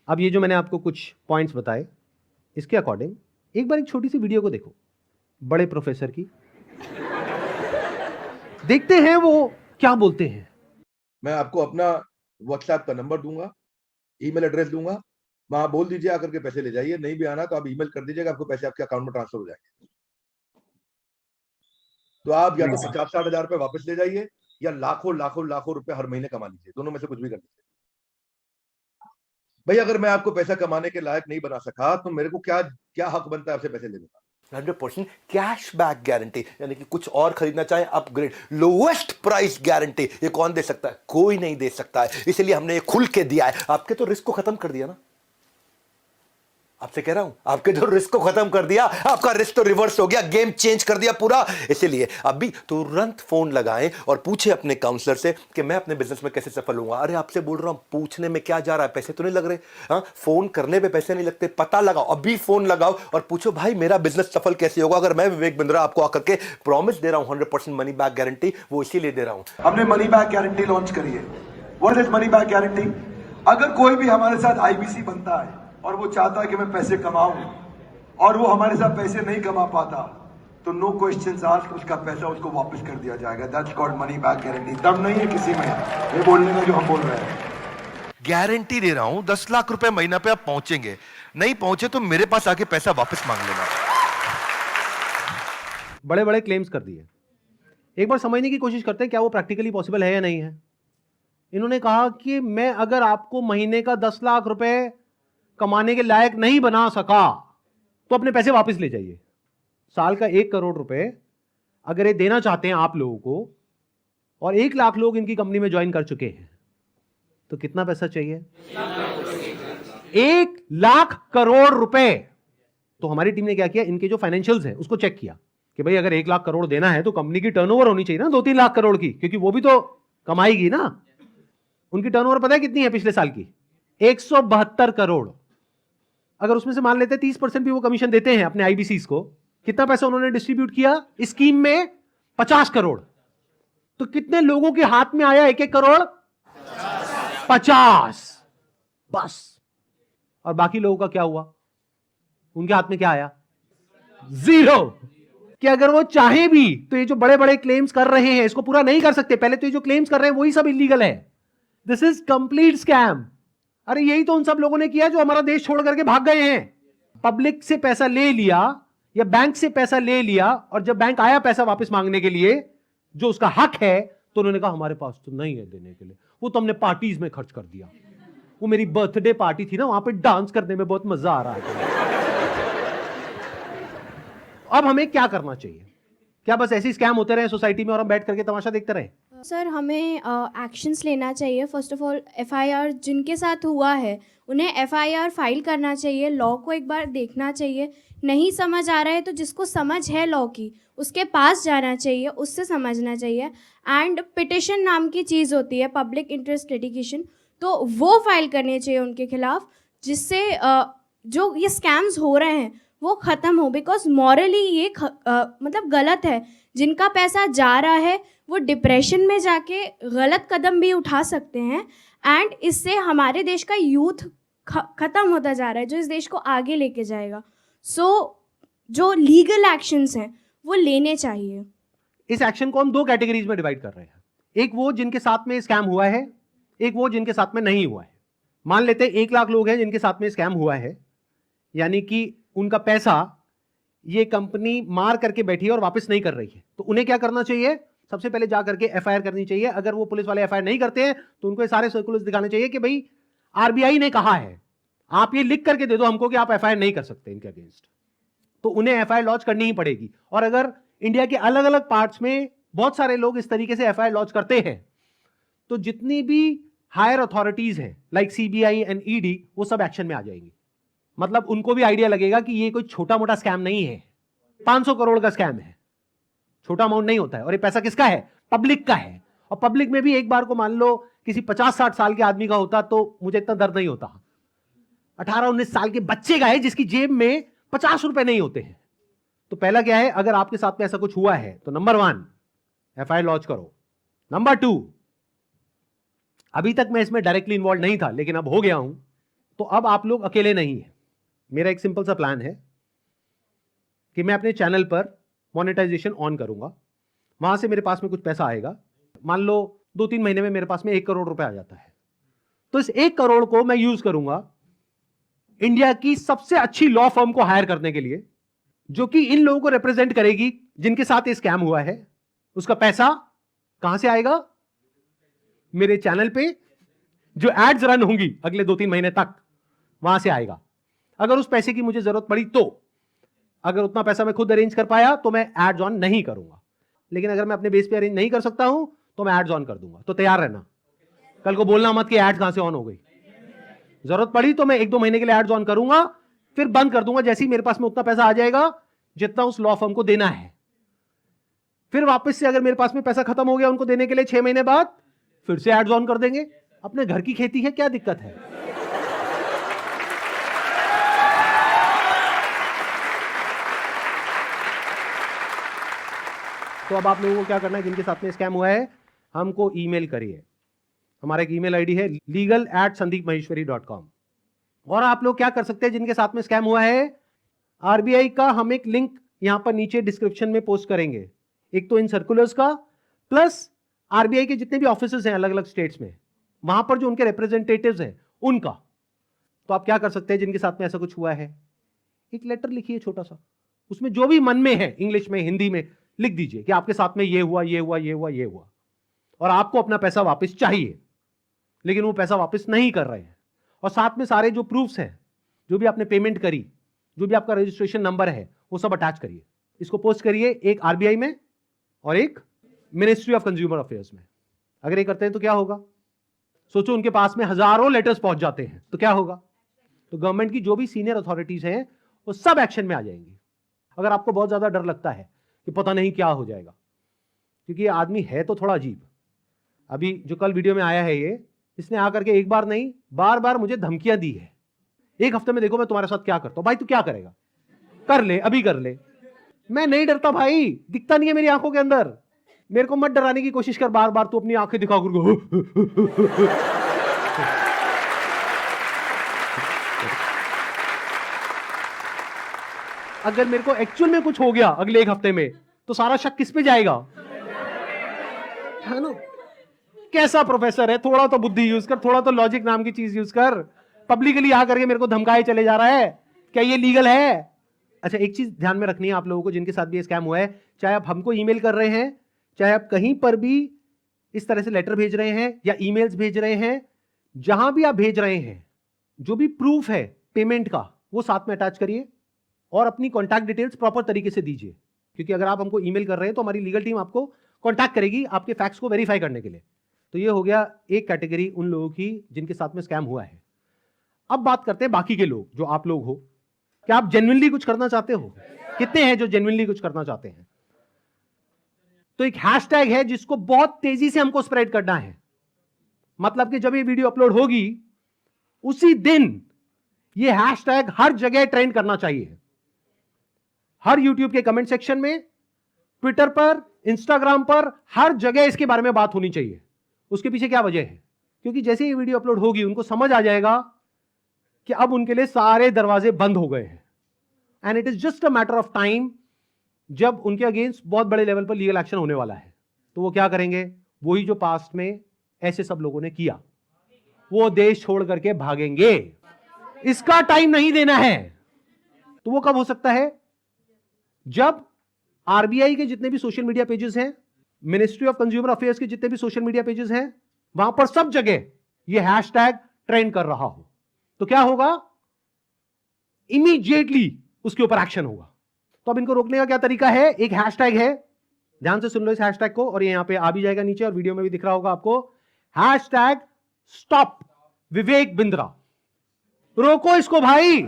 अब ये जो मैंने आपको कुछ पॉइंट्स बताए, इसके अकॉर्डिंग एक बार एक छोटी सी वीडियो को देखो बड़े प्रोफेसर की, देखते हैं वो क्या बोलते हैं। मैं आपको अपना व्हाट्सएप का नंबर दूंगा, ईमेल एड्रेस दूंगा, वहां बोल दीजिए आकर के पैसे ले जाइए। नहीं भी आना तो आप ईमेल कर दीजिएगा, आपको पैसे आपके अकाउंट में ट्रांसफर हो जाएंगे। तो आप या तो 50-60 हजार रुपए वापस ले जाइए या लाखों लाखों लाखों रुपए हर महीने कमा लीजिए, दोनों में से कुछ भी कर लीजिए। भाई अगर मैं आपको पैसा कमाने के लायक नहीं बना सका तो मेरे को क्या क्या हक बनता है आपसे पैसे लेने का? 100% कैश बैक गारंटी, यानी कि कुछ और खरीदना चाहे अपग्रेड, लोएस्ट प्राइस गारंटी, ये कौन दे सकता है? कोई नहीं दे सकता है, इसलिए हमने ये खुल के दिया है। आपके तो रिस्क को खत्म कर दिया ना, आपसे कह रहा हूं, आपके जो रिस्क को खत्म कर दिया, आपका रिस्क तो रिवर्स हो गया, गेम चेंज कर दिया पूरा। इसीलिए अभी तुरंत फोन लगाएं और पूछे अपने काउंसलर से कि मैं अपने बिजनेस में कैसे सफल होऊंगा। अरे आपसे बोल रहा हूं, पूछने में क्या जा रहा है, पैसे तो नहीं लग रहे। हाँ, फोन करने पे पैसे नहीं लगते, पता लगाओ, अभी फोन लगाओ और पूछो भाई मेरा बिजनेस सफल कैसे होगा। अगर मैं विवेक बिंद्रा आपको आकर के प्रॉमिस दे रहा हूं 100% मनी बैक गारंटी, वो इसीलिए दे रहा हूं। हमने मनी बैक गारंटी लॉन्च करी है। What is money back guarantee? अगर कोई भी हमारे साथ आईबीसी बनता है और वो चाहता है कि मैं पैसे कमाऊं और वो हमारे साथ पैसे नहीं कमा पाता, तो नो क्वेश्चंस आस्क्ड, उसका पैसा उसको वापस कर दिया जाएगा। That's called money back guarantee. दम नहीं है किसी में ये बोलने में जो हम बोल रहे हैं। गारंटी दे रहा हूं 10 लाख रुपए महीना पे आप पहुंचेंगे, नहीं पहुंचे तो मेरे पास आके पैसा वापस मांग लेना। बड़े बड़े क्लेम्स कर दिए, एक बार समझने की कोशिश करते हैं क्या वो प्रैक्टिकली पॉसिबल है या नहीं है। इन्होंने कहा कि मैं अगर आपको महीने का 10 लाख रुपए कमाने के लायक नहीं बना सका तो अपने पैसे वापस ले जाइए। साल का 1 करोड़ रुपए अगर ये देना चाहते हैं आप लोगों को, और 1 लाख लोग इनकी कंपनी में ज्वाइन कर चुके हैं, तो कितना पैसा चाहिए? 1 लाख करोड़ रुपए। तो हमारी टीम ने क्या किया, इनके जो फाइनेंशियल्स हैं उसको चेक किया कि भाई अगर 1 लाख करोड़ देना है तो कंपनी की टर्नओवर होनी चाहिए ना 2-3 लाख करोड़ की, क्योंकि वो भी तो कमाएगी ना। उनकी टर्नओवर पता है कितनी है पिछले साल की? 172 करोड़। अगर उसमें से मान लेते 30% भी वो कमीशन देते हैं अपने आईबीसीज को, कितना पैसा उन्होंने डिस्ट्रीब्यूट किया स्कीम में? 50 करोड़। तो कितने लोगों के हाथ में आया 1-1 करोड़? 50 बस। और बाकी लोगों का क्या हुआ? उनके हाथ में क्या आया? 0। कि अगर वो चाहे भी तो ये जो बड़े बड़े क्लेम्स कर रहे हैं इसको पूरा नहीं कर सकते। पहले तो ये जो क्लेम्स कर रहे हैं वही सब इलीगल है। This is complete scam. अरे यही तो उन सब लोगों ने किया जो हमारा देश छोड़ करके भाग गए हैं। पब्लिक से पैसा ले लिया या बैंक से पैसा ले लिया, और जब बैंक आया पैसा वापस मांगने के लिए जो उसका हक है, तो उन्होंने कहा हमारे पास तो नहीं है देने के लिए, वो तो हमने पार्टीज में खर्च कर दिया। वो मेरी बर्थडे पार्टी थी ना, वहां पे डांस करने में बहुत मजा आ रहा है। अब हमें क्या करना चाहिए? क्या बस ऐसे स्कैम होते रहे सोसाइटी में और हम बैठ करके तमाशा देखते रहे? सर हमें एक्शंस लेना चाहिए। फर्स्ट ऑफ ऑल एफआईआर जिनके साथ हुआ है उन्हें एफआईआर फाइल करना चाहिए। लॉ को एक बार देखना चाहिए। नहीं समझ आ रहा है तो जिसको समझ है लॉ की उसके पास जाना चाहिए, उससे समझना चाहिए। एंड पिटिशन नाम की चीज़ होती है, पब्लिक इंटरेस्ट लिटिगेशन, तो वो फाइल करनी चाहिए उनके खिलाफ, जिससे जो ये स्कैम्स हो रहे हैं वो ख़त्म हो। बिकॉज मॉरली ये मतलब गलत है। जिनका पैसा जा रहा है वो डिप्रेशन में जाके गलत कदम भी उठा सकते हैं, एंड इससे हमारे देश का यूथ ख़त्म होता जा रहा है जो इस देश को आगे लेके जाएगा। सो जो लीगल एक्शंस हैं वो लेने चाहिए। इस एक्शन को हम 2 कैटेगरीज में डिवाइड कर रहे हैं। एक वो जिनके साथ में स्कैम हुआ है, एक वो जिनके साथ में नहीं हुआ है। मान लेते हैं 1 लाख लोग हैं जिनके साथ में स्कैम हुआ है, यानी कि उनका पैसा ये कंपनी मार करके बैठी है और वापस नहीं कर रही है। तो उन्हें क्या करना चाहिए? सबसे पहले जा करके एफआईआर करनी चाहिए। अगर वो पुलिस वाले एफआईआर नहीं करते हैं तो उनको ये सारे सर्कुलर्स दिखाने चाहिए कि भाई आरबीआई ने कहा है, आप ये लिख करके दे दो हमको कि आप एफआईआर नहीं कर सकते इनके अगेंस्ट। तो उन्हें एफआईआर लॉन्च करनी ही पड़ेगी। और अगर इंडिया के अलग अलग पार्ट्स में बहुत सारे लोग इस तरीके से एफआईआर लॉन्च करते हैं, तो जितनी भी हायर अथॉरिटीज हैं लाइक सीबीआई एंड ईडी, वो सब एक्शन में आ जाएंगी। मतलब उनको भी आइडिया लगेगा कि ये कोई छोटा मोटा स्कैम नहीं है, 500 करोड़ का स्कैम है, छोटा अमाउंट नहीं होता है। और ये पैसा किसका है? पब्लिक का है। और पब्लिक में भी एक बार को मान लो किसी 50-60 साल के आदमी का होता तो मुझे इतना दर्द नहीं होता। 18-19 साल के बच्चे का है जिसकी जेब में 50 रुपए नहीं होते हैं। तो पहला क्या है, अगर आपके साथ में ऐसा कुछ हुआ है तो नंबर 1 एफआईआर लॉन्च करो। नंबर 2, अभी तक मैं इसमें डायरेक्टली इन्वॉल्व नहीं था लेकिन अब हो गया हूं, तो अब आप लोग अकेले नहीं हैं। मेरा एक सिंपल सा प्लान है कि मैं अपने चैनल पर मोनेटाइजेशन ऑन करूंगा, वहां से मेरे पास में कुछ पैसा आएगा। मान लो 2-3 महीने में मेरे पास में 1 करोड़ रुपए आ जाता है, तो इस 1 करोड़ को मैं यूज करूंगा इंडिया की सबसे अच्छी लॉ फर्म को हायर करने के लिए, जो कि इन लोगों को रिप्रेजेंट करेगी जिनके साथ ये स्कैम हुआ है। उसका पैसा कहां से आएगा? मेरे चैनल पे जो एड्स रन होंगी अगले 2-3 महीने तक, वहां से आएगा। अगर उस पैसे की मुझे जरूरत पड़ी तो, अगर उतना पैसा मैं खुद अरेंज कर पाया तो मैं एड्स ऑन नहीं करूंगा, लेकिन अगर मैं अपने बेस पे अरेंज नहीं कर सकता हूं तो मैं एड्स ऑन कर दूंगा। तो तैयार रहना, कल को बोलना मत कि एड्स कहां से ऑन हो गई। जरूरत पड़ी तो मैं 1-2 महीने के लिए एड्स ऑन करूंगा, फिर बंद कर दूंगा जैसे ही मेरे पास में उतना पैसा आ जाएगा जितना उस लॉ फर्म को देना है। फिर वापस से अगर मेरे पास में पैसा खत्म हो गया उनको देने के लिए 6 महीने बाद, फिर से एड्स ऑन कर देंगे। अपने घर की खेती है, क्या दिक्कत है? तो अब आप लोगों को क्या करना है, जिनके साथ में स्कैम हुआ है हमको ईमेल करिए। हमारा एक ईमेल आईडी है legal@sandeepmaheshwari.com। और आप लोग क्या कर सकते हैं, जिनके साथ में स्कैम हुआ है, आरबीआई का हम एक लिंक यहां पर नीचे डिस्क्रिप्शन में पोस्ट करेंगे, एक तो इन सर्कुलर्स का, प्लस आरबीआई के जितने भी ऑफिसेज हैं अलग अलग स्टेट्स में, वहां पर जो उनके रिप्रेजेंटेटिव्स हैं उनका। तो आप क्या कर सकते हैं, जिनके साथ में ऐसा कुछ हुआ है, एक लेटर लिखिए छोटा सा, उसमें जो भी मन में है इंग्लिश में हिंदी में लिख दीजिए कि आपके साथ में ये हुआ, ये हुआ, ये हुआ, ये हुआ, और आपको अपना पैसा वापस चाहिए, लेकिन वो पैसा वापस नहीं कर रहे हैं। और साथ में सारे जो प्रूफ्स हैं, जो भी आपने पेमेंट करी, जो भी आपका रजिस्ट्रेशन नंबर है, वो सब अटैच करिए। इसको पोस्ट करिए, एक आरबीआई में और एक मिनिस्ट्री ऑफ कंज्यूमर अफेयर्स में। अगर ये करते हैं तो क्या होगा, सोचो उनके पास में हजारों लेटर्स पहुंच जाते हैं तो क्या होगा। तो गवर्नमेंट की जो भी सीनियर अथॉरिटीज हैं वो सब एक्शन में आ जाएंगी। अगर आपको बहुत ज्यादा डर लगता है कि पता नहीं क्या हो जाएगा, क्योंकि ये आदमी है तो थोड़ा अजीब। अभी जो कल वीडियो में आया है ये, इसने आकर के एक बार नहीं बार बार मुझे धमकियां दी है, 1 हफ्ते में देखो मैं तुम्हारे साथ क्या करता हूं। भाई तू क्या करेगा, कर ले, अभी कर ले। मैं नहीं डरता भाई, दिखता नहीं है मेरी आंखों के अंदर। मेरे को मत डराने की कोशिश कर बार बार, तू अपनी आंखें दिखा कर। अगर मेरे को एक्चुअल में कुछ हो गया अगले 1 हफ्ते में, तो सारा शक किस पे जाएगा, है ना? कैसा प्रोफेसर है, थोड़ा तो बुद्धि यूज कर, थोड़ा तो लॉजिक नाम की चीज यूज कर। पब्लिकली आ करके मेरे को धमकाए चले जा रहा है, क्या ये लीगल है? अच्छा, एक चीज ध्यान में रखनी है आप लोगों को, जिनके साथ भी ये स्कैम हुआ है, चाहे आप हमको ईमेल कर रहे हैं, चाहे आप कहीं पर भी इस तरह से लेटर भेज रहे हैं या ईमेल्स भेज रहे हैं, जहां भी आप भेज रहे हैं, जो भी प्रूफ है पेमेंट का वो साथ में अटैच करिए और अपनी कॉन्टैक्ट डिटेल्स प्रॉपर तरीके से दीजिए। क्योंकि अगर आप हमको ईमेल कर रहे हैं तो हमारी लीगल टीम आपको कॉन्टैक्ट करेगी आपके फैक्ट्स को वेरीफाई करने के लिए। तो ये हो गया एक कैटेगरी उन लोगों की जिनके साथ में स्कैम हुआ है। अब बात करते हैं बाकी के लोग, जो आप लोग हो। क्या आप जेन्युइनली कुछ करना चाहते हो? कितने हैं जो जेन्युइनली कुछ करना चाहते हैं? तो एक हैशटैग है जिसको बहुत तेजी से हमको स्प्रेड करना है। मतलब कि जब ये वीडियो अपलोड होगी उसी दिन ये हैशटैग हर जगह ट्रेंड करना चाहिए। हर यूट्यूब के कमेंट सेक्शन में, ट्विटर पर, इंस्टाग्राम पर, हर जगह इसके बारे में बात होनी चाहिए। उसके पीछे क्या वजह है? क्योंकि जैसे ये वीडियो अपलोड होगी उनको समझ आ जाएगा कि अब उनके लिए सारे दरवाजे बंद हो गए हैं, and it is just a matter of time जब उनके अगेंस्ट बहुत बड़े लेवल पर लीगल एक्शन होने वाला है। तो वो क्या करेंगे? वही जो पास्ट में ऐसे सब लोगों ने किया, वो देश छोड़ करके भागेंगे। इसका टाइम नहीं देना है। तो वो कब हो सकता है? जब आरबीआई के जितने भी सोशल मीडिया पेजेस हैं, मिनिस्ट्री ऑफ कंज्यूमर अफेयर्स के जितने भी सोशल मीडिया पेजेस हैं, वहां पर सब जगह ये हैशटैग ट्रेंड कर रहा हो। तो क्या होगा? इमीडिएटली उसके ऊपर एक्शन होगा। तो अब इनको रोकने का क्या तरीका है? एक हैशटैग है, ध्यान से सुन लो इस हैशटैग को, और ये यहां पे आ भी जाएगा नीचे और वीडियो में भी दिख रहा होगा आपको। Hashtag stop Vivek Bindra. रोको इसको भाई।